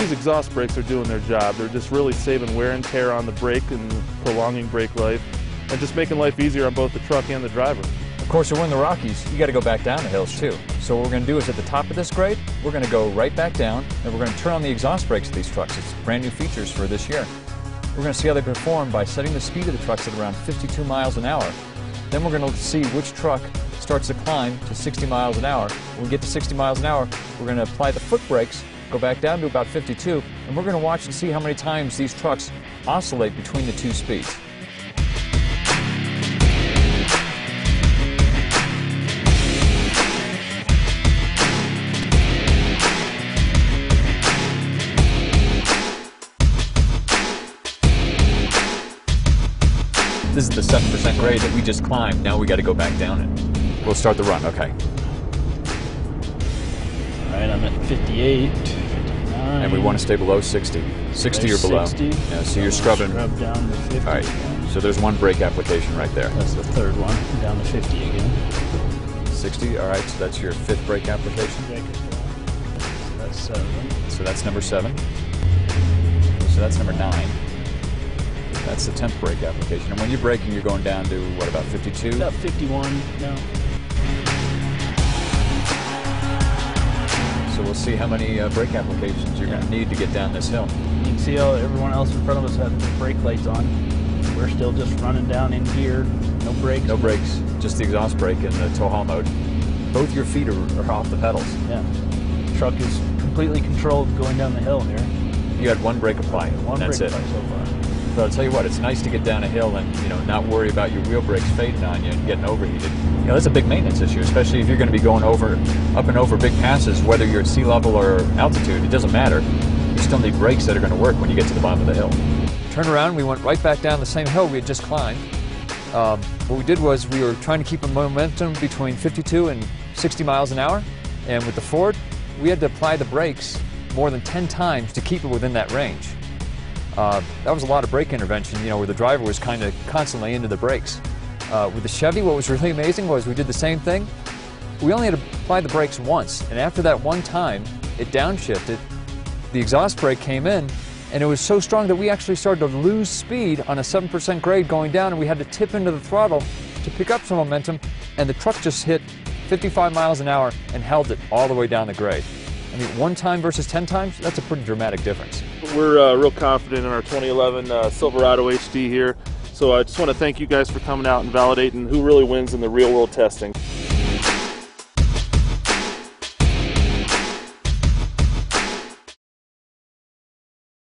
these exhaust brakes are doing their job. They're just really saving wear and tear on the brake and prolonging brake life, and just making life easier on both the truck and the driver. Of course, if we're in the Rockies, you got to go back down the hills too. So what we're going to do is at the top of this grade, we're going to go right back down, and we're going to turn on the exhaust brakes of these trucks. It's brand new features for this year. We're going to see how they perform by setting the speed of the trucks at around 52 miles an hour. Then we're going to see which truck starts to climb to 60 miles an hour. When we get to 60 miles an hour, we're going to apply the foot brakes, go back down to about 52, and we're going to watch and see how many times these trucks oscillate between the two speeds. This is the 7% grade that we just climbed. Now we got to go back down it. We'll start the run, okay. All right, I'm at 58, 59. And we want to stay below 60. 60 or below. 60. Yeah, so you're scrubbing. Scrub down to 50. All right, so there's one brake application right there. That's the third one, down to 50 again. 60, all right, so that's your fifth brake application. So that's 7. So that's number 7. So that's number 9. That's the 10th brake application. And when you're braking, you're going down to, what, about 52? About 51 now. So we'll see how many brake applications you're going to need to get down this hill. You can see how everyone else in front of us had the brake lights on. We're still just running down in gear, no brakes. No brakes, just the exhaust brake and the tow haul mode. Both your feet are off the pedals. Yeah. The truck is completely controlled going down the hill here. You had one brake apply, One that's brake it. apply so far. But I'll tell you what, it's nice to get down a hill and, you know, not worry about your wheel brakes fading on you and getting overheated. You know, that's a big maintenance issue, especially if you're going to be going up and over big passes, whether you're at sea level or altitude, it doesn't matter. You still need brakes that are going to work when you get to the bottom of the hill. Turn around, we went right back down the same hill we had just climbed. What we did was we were trying to keep a momentum between 52 and 60 miles an hour, and with the Ford, we had to apply the brakes more than 10 times to keep it within that range. That was a lot of brake intervention, you know, where the driver was kind of constantly into the brakes. With the Chevy, what was really amazing was we did the same thing. We only had to apply the brakes once, and after that one time, it downshifted. The exhaust brake came in, and it was so strong that we actually started to lose speed on a 7% grade going down, and we had to tip into the throttle to pick up some momentum, and the truck just hit 55 miles an hour and held it all the way down the grade. I mean, one time versus 10 times, that's a pretty dramatic difference. We're real confident in our 2011 Silverado HD here. So I just want to thank you guys for coming out and validating who really wins in the real world testing.